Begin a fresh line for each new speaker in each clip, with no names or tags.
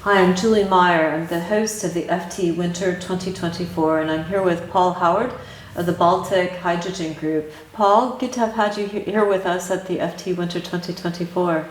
Hi, I'm Julie Meyer. I'm the host of the FTE Winter 2024, and I'm here with Paul Howard of the Baltic Hydrogen Group. Paul, good to have had you here with us at the FTE Winter 2024.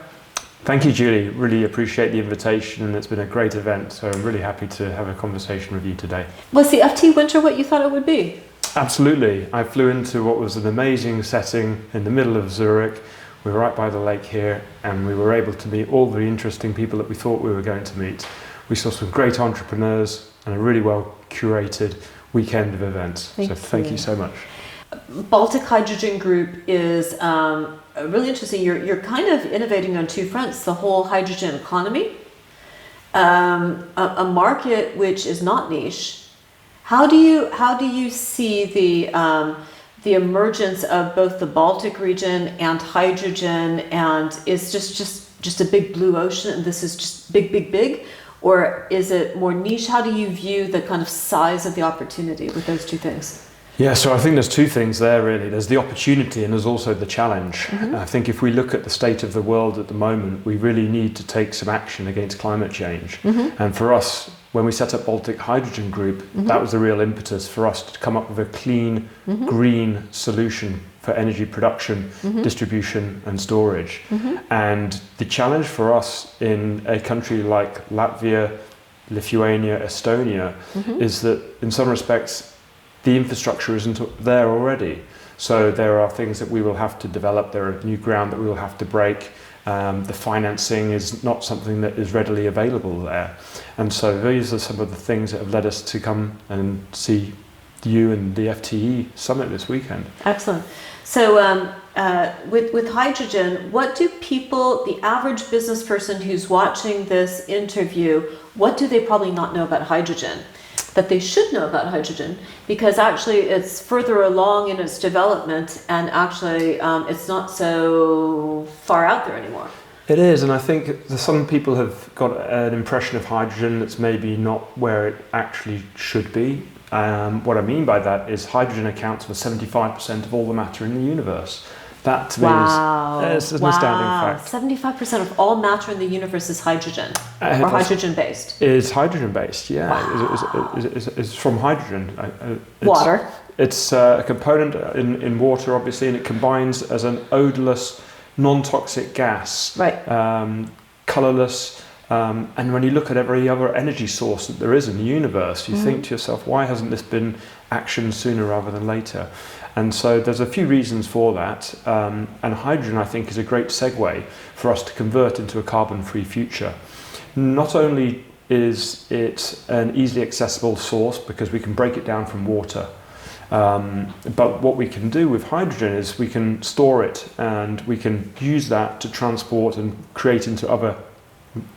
Thank you, Julie. Really appreciate the invitation, and it's been a great event, so I'm really happy to have a conversation with you today.
Was the FTE Winter what you thought it would be?
Absolutely. I flew into what was an amazing setting in the middle of Zurich. We were right by the lake here, and we were able to meet all the interesting people that we thought we were going to meet. We saw some great entrepreneurs and a really well curated weekend of events. Thank you so much.
Baltic Hydrogen Group is really interesting. You're kind of innovating on two fronts: the whole hydrogen economy, a market which is not niche. How do you see the emergence of both the Baltic region and hydrogen, and is just a big blue ocean, and this is just big, or is it more niche? How do you view the kind of size of the opportunity with those two things?
Yeah, so I think there's two things there really. There's the opportunity and there's also the challenge.
Mm-hmm.
I think if we look at the state of the world at the moment, we really need to take some action against climate change.
Mm-hmm.
And for us, when we set up Baltic Hydrogen Group,
mm-hmm.
that was the real impetus for us to come up with a clean,
mm-hmm.
green solution for energy production,
mm-hmm.
distribution and storage.
Mm-hmm.
And the challenge for us in a country like Latvia, Lithuania, Estonia,
mm-hmm.
is that in some respects, the infrastructure isn't there already. So there are things that we will have to develop, there are new ground that we will have to break. The financing is not something that is readily available there. And so these are some of the things that have led us to come and see you and the FTE Summit this weekend.
Excellent. So with hydrogen, what do people, the average business person who's watching this interview, what do they probably not know about hydrogen that they should know about hydrogen? Because actually it's further along in its development, and actually it's not so far out there anymore.
It is, and I think that some people have got an impression of hydrogen that's maybe not where it actually should be. What I mean by that is hydrogen accounts for 75% of all the matter in the universe. That to me is an astounding fact.
75% of all matter in the universe is hydrogen, or hydrogen-based.
Is hydrogen-based, yeah.
Wow.
It's from hydrogen.
Water.
It's a component in water, obviously, and it combines as an odorless, non-toxic gas.
Right.
Colourless. And when you look at every other energy source that there is in the universe, you
mm-hmm.
think to yourself, why hasn't this been actioned sooner rather than later? And so there's a few reasons for that. And hydrogen, I think, is a great segue for us to convert into a carbon-free future. Not only is it an easily accessible source because we can break it down from water, but what we can do with hydrogen is we can store it and we can use that to transport and create into other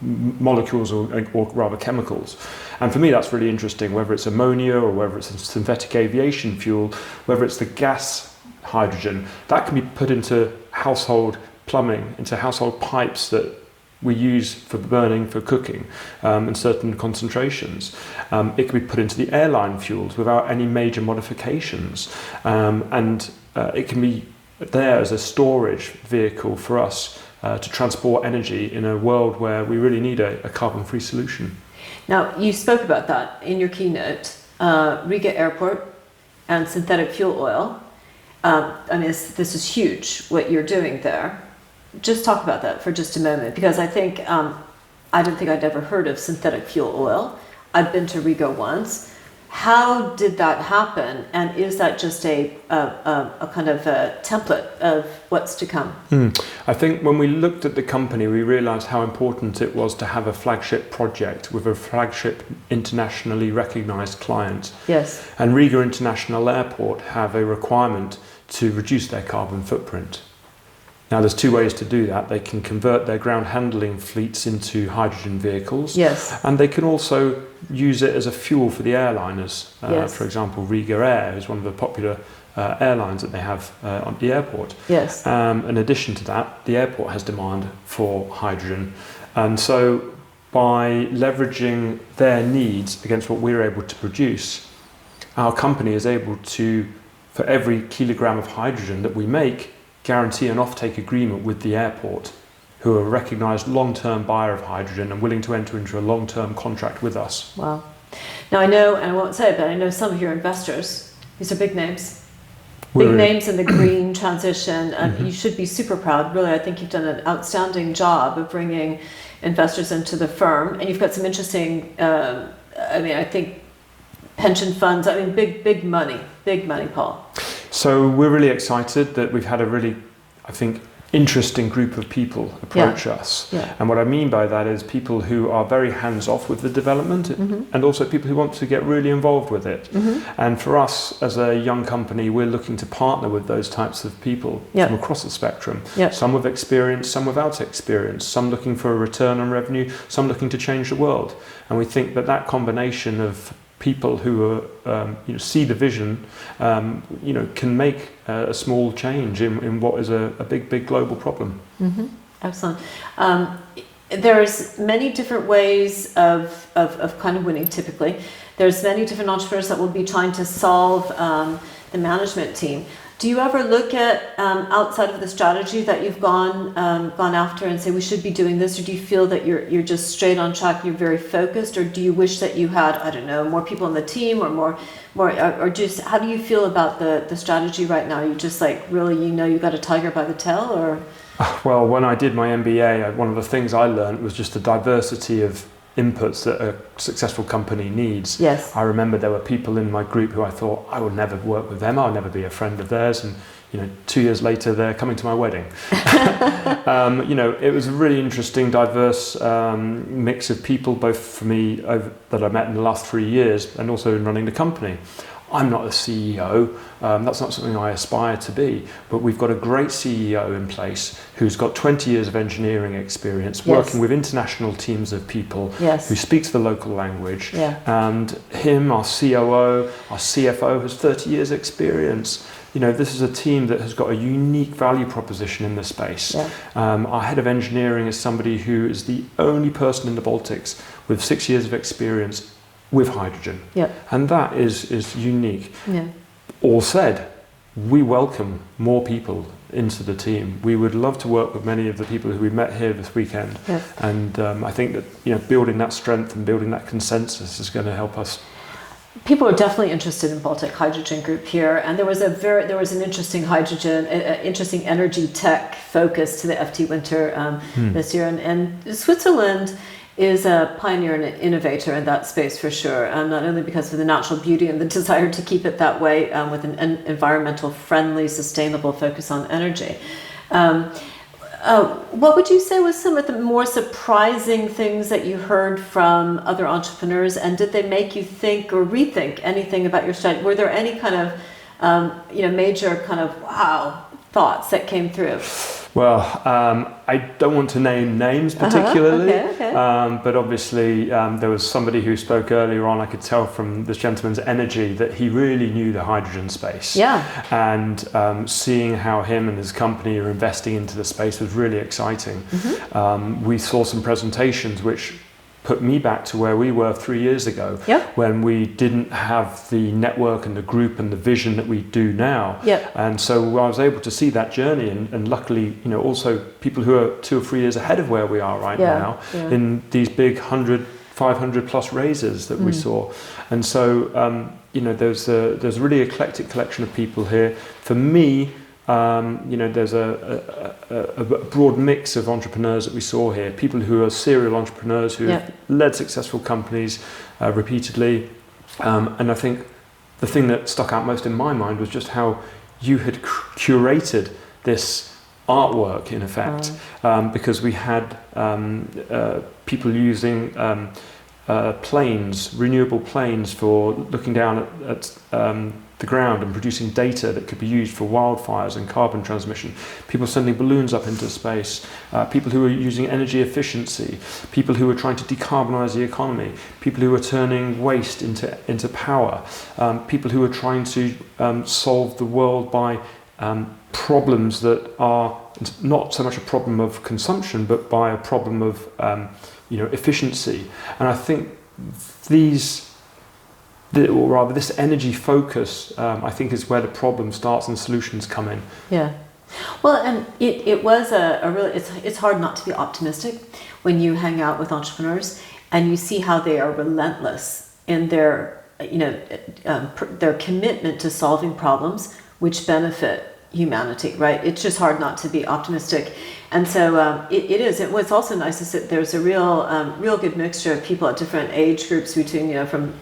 molecules or rather chemicals. And for me that's really interesting, whether it's ammonia or whether it's a synthetic aviation fuel, whether it's the gas hydrogen, that can be put into household plumbing, into household pipes that we use for burning, for cooking in certain concentrations. It can be put into the airline fuels without any major modifications, and it can be there as a storage vehicle for us to transport energy in a world where we really need a carbon-free solution.
Now, you spoke about that in your keynote, Riga Airport and synthetic fuel oil. I mean, this is huge, what you're doing there. Just talk about that for just a moment, because I think, I don't think I'd ever heard of synthetic fuel oil. I've been to Riga once. How did that happen? And is that just a kind of a template of what's to come?
I think when we looked at the company, we realized how important it was to have a flagship project with a flagship internationally recognized client.
Yes.
And Riga International Airport have a requirement to reduce their carbon footprint. Now there's two ways to do that. They can convert their ground handling fleets into hydrogen vehicles.
Yes.
And they can also use it as a fuel for the airliners.
Yes.
For example, Riga Air is one of the popular airlines that they have on the airport.
Yes.
In addition to that, the airport has demand for hydrogen. And so by leveraging their needs against what we're able to produce, our company is able to, for every kilogram of hydrogen that we make, guarantee an offtake agreement with the airport. who are a recognised long-term buyer of hydrogen and willing to enter into a long-term contract with us.
Wow. Now I know, and I won't say it, but I know some of your investors. These are big names. Big names in the green transition. You should be super proud. Really, I think you've done an outstanding job of bringing investors into the firm. And you've got some interesting, I think, pension funds. I mean, big money, Paul.
So we're really excited that we've had a really, I think, interesting group of people approach us.
Yeah.
And what I mean by that is people who are very hands-off with the development and also people who want to get really involved with it. And for us as a young company, we're looking to partner with those types of people from across the spectrum. Some with experience, some without experience, some looking for a return on revenue, some looking to change the world. And we think that that combination of people who are, see the vision, can make a small change in what is a big global problem.
Excellent. There's many different ways of kind of winning. Typically, there's many different entrepreneurs that will be trying to solve the management team. Do you ever look at outside of the strategy that you've gone after and say we should be doing this, or do you feel that you're just straight on track, you're very focused, or do you wish that you had, I don't know, more people on the team or more or just how do you feel about the strategy right now? Are you just like really you got a tiger by the tail, or?
Well, when I did my MBA, one of the things I learned was just the diversity of inputs that a successful company needs.
Yes.
I remember there were people in my group who I thought I would never work with them, I'll never be a friend of theirs, and 2 years later they're coming to my wedding. It was a really interesting, diverse mix of people, both for me that I met in the last 3 years and also in running the company. I'm not a CEO, that's not something I aspire to be, but we've got a great CEO in place who's got 20 years of engineering experience, working with international teams of people, who speaks the local language, and him, our COO, our CFO has 30 years experience. This is a team that has got a unique value proposition in this space. Our head of engineering is somebody who is the only person in the Baltics with 6 years of experience with hydrogen. And that is unique. All said, we welcome more people into the team. We would love to work with many of the people who we met here this weekend. And I think that building that strength and building that consensus is going to help us.
People are definitely interested in Baltic Hydrogen Group here, and there was an interesting interesting energy tech focus to the FT Winter this year, and Switzerland is a pioneer and an innovator in that space for sure, not only because of the natural beauty and the desire to keep it that way with an environmental friendly, sustainable focus on energy. What would you say was some of the more surprising things that you heard from other entrepreneurs, and did they make you think or rethink anything about your strategy? Were there any kind of major kind of wow thoughts that came through?
Well, I don't want to name names particularly,
Okay.
but obviously there was somebody who spoke earlier on. I could tell from this gentleman's energy that he really knew the hydrogen space. And seeing how him and his company are investing into the space was really exciting. We saw some presentations which put me back to where we were 3 years ago, when we didn't have the network and the group and the vision that we do now. And so I was able to see that journey, and luckily, also people who are 2 or 3 years ahead of where we are right now in these big 100, 500 plus raises that we saw. And so, there's a really eclectic collection of people here. For me, there's a broad mix of entrepreneurs that we saw here, people who are serial entrepreneurs who have led successful companies repeatedly. And I think the thing that stuck out most in my mind was just how you had curated this artwork, in effect, because we had people using planes, renewable planes, for looking down at the ground and producing data that could be used for wildfires and carbon transmission. People sending balloons up into space, people who are using energy efficiency, people who are trying to decarbonize the economy, people who are turning waste into power, people who are trying to solve the world by problems that are not so much a problem of consumption, but by a problem of efficiency. And I think this energy focus, I think, is where the problem starts and solutions come in.
Well, and it was a really, it's hard not to be optimistic when you hang out with entrepreneurs and you see how they are relentless in their, their commitment to solving problems which benefit humanity, right? It's just hard not to be optimistic. And so it was also nice to sit, there's a real good mixture of people at different age groups between, from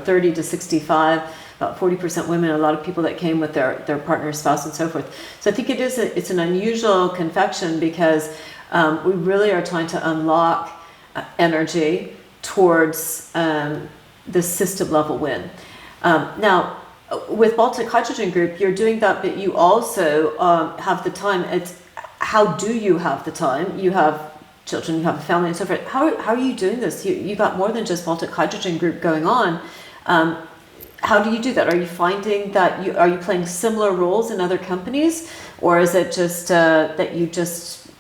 30 to 65, about 40% women, a lot of people that came with their partner, spouse, and so forth. So I think it's an unusual confection because we really are trying to unlock energy towards the system level win. Now, with Baltic Hydrogen Group, you're doing that, but you also have the time. How do you have the time? You have children, you have a family, and so forth. How are you doing this? You got more than just Baltic Hydrogen Group going on. How do you do that? Are you finding that are you playing similar roles in other companies, or is it just that you just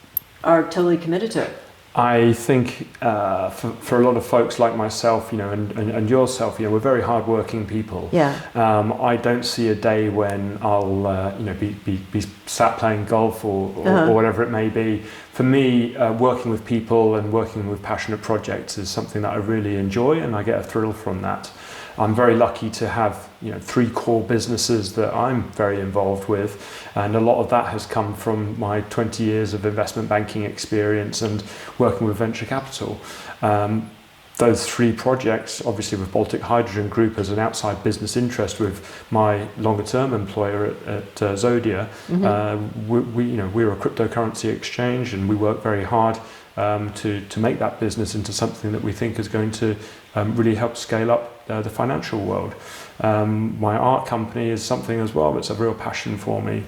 are totally committed to it?
I think for a lot of folks like myself, and yourself, we're very hardworking people.
Yeah.
I don't see a day when I'll, be sat playing golf or whatever it may be. For me, working with people and working with passionate projects is something that I really enjoy, and I get a thrill from that. I'm very lucky to have 3 core businesses that I'm very involved with, and a lot of that has come from my 20 years of investment banking experience and working with venture capital. Those 3 projects, obviously with Baltic Hydrogen Group as an outside business interest with my longer term employer at Zodia, we're a cryptocurrency exchange, and we work very hard to make that business into something that we think is going to really help scale up the financial world. My art company is something as well that's a real passion for me.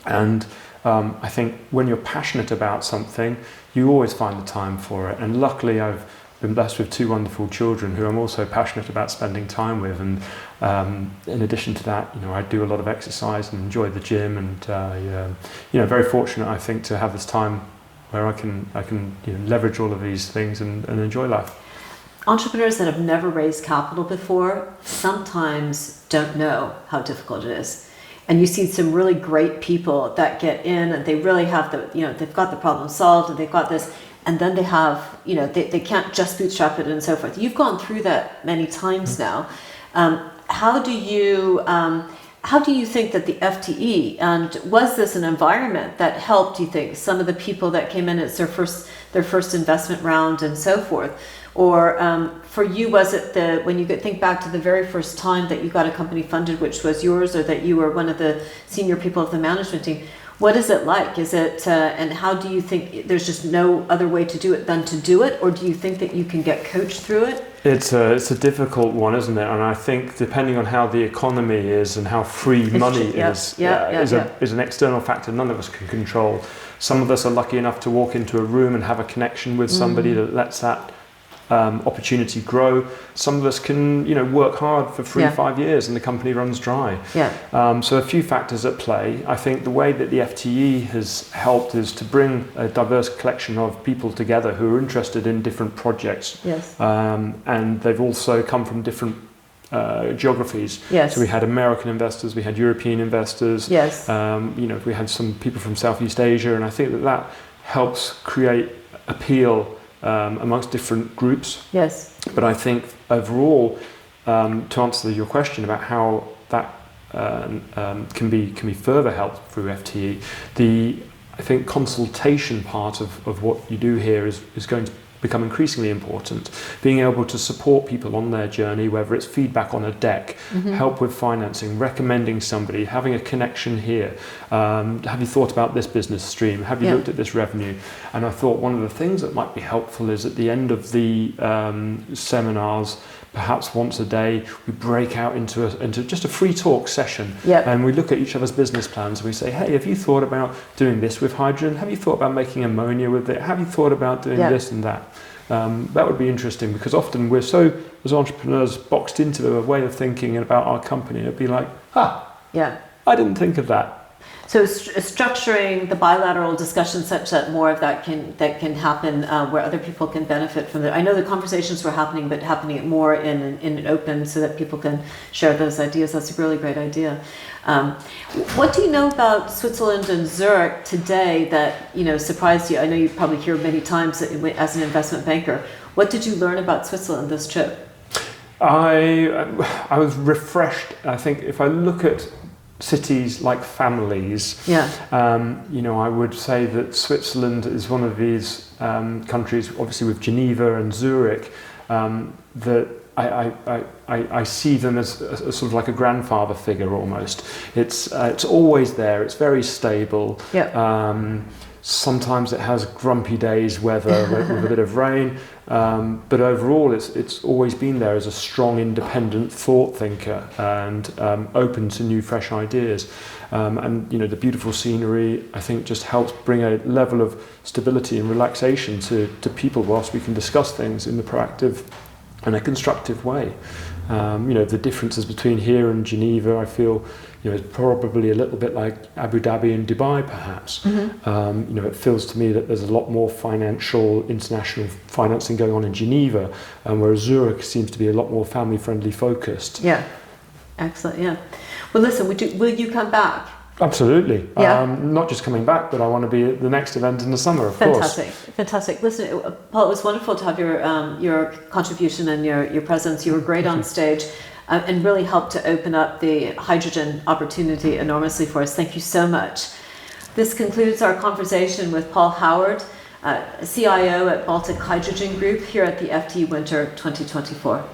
And I think when you're passionate about something, you always find the time for it. And luckily I've been blessed with 2 wonderful children who I'm also passionate about spending time with. And in addition to that, I do a lot of exercise and enjoy the gym, and very fortunate, I think, to have this time where I can leverage all of these things and enjoy life.
Entrepreneurs that have never raised capital before sometimes don't know how difficult it is. And you see some really great people that get in and they really have they've got the problem solved and they've got this, and then they have, they can't just bootstrap it and so forth. You've gone through that many times now. How do you think that the FTE, and was this an environment that helped, do you think, some of the people that came in as their first investment round and so forth? Or for you, was it when you think back to the very first time that you got a company funded, which was yours, or that you were one of the senior people of the management team? What is it like? Is it, and how do you think there's just no other way to do it than to do it? Or do you think that you can get coached through it?
It's a difficult one, isn't it? And I think depending on how the economy is and how free money is an external factor none of us can control. Some of us are lucky enough to walk into a room and have a connection with somebody that lets that opportunity grow. Some of us can, work hard for 3-5 years and the company runs dry. So a few factors at play. I think the way that the FTE has helped is to bring a diverse collection of people together who are interested in different projects. And they've also come from different geographies. So we had American investors, we had European investors. We had some people from Southeast Asia, and I think that helps create appeal amongst different groups. But I think overall, to answer your question about how that can be further helped through FTE, I think consultation part of what you do here is going to become increasingly important. Being able to support people on their journey, whether it's feedback on a deck, help with financing, recommending somebody, having a connection here. Have you thought about this business stream? Have you looked at this revenue? And I thought one of the things that might be helpful is at the end of the seminars, perhaps once a day, we break out into just a free talk session, and we look at each other's business plans and we say, hey, have you thought about doing this with hydrogen? Have you thought about making ammonia with it? Have you thought about doing this and that? That would be interesting, because often we're so, as entrepreneurs, boxed into a way of thinking about our company. It'd be like, I didn't think of that.
So structuring the bilateral discussion such that more of that can happen where other people can benefit from it. I know the conversations were happening, but happening it more in an open so that people can share those ideas. That's a really great idea. What do you know about Switzerland and Zurich today that surprised you? I know you probably hear many times as an investment banker. What did you learn about Switzerland this trip?
I was refreshed. I think if I look at cities like families, I would say that Switzerland is one of these countries, obviously with Geneva and Zurich, that I see them as a sort of like a grandfather figure almost. It's always there. It's very stable. Sometimes it has grumpy days, weather with a bit of rain, but overall it's always been there as a strong, independent thought thinker and open to new, fresh ideas. And the beautiful scenery, I think, just helps bring a level of stability and relaxation to people whilst we can discuss things in a proactive and a constructive way. The differences between here and Geneva, I feel, is probably a little bit like Abu Dhabi and Dubai, perhaps. It feels to me that there's a lot more international financing going on in Geneva, whereas Zurich seems to be a lot more family-friendly focused.
Yeah, excellent. Yeah. Well, listen, will you come back?
Absolutely.
Yeah.
Not just coming back, but I want to be at the next event in the summer, of course.
Fantastic. Listen, Paul, it was wonderful to have your contribution and your presence. You were great on stage and really helped to open up the hydrogen opportunity enormously for us. Thank you so much. This concludes our conversation with Paul Howard, CIO at Baltic Hydrogen Group here at the FTE Winter 2024.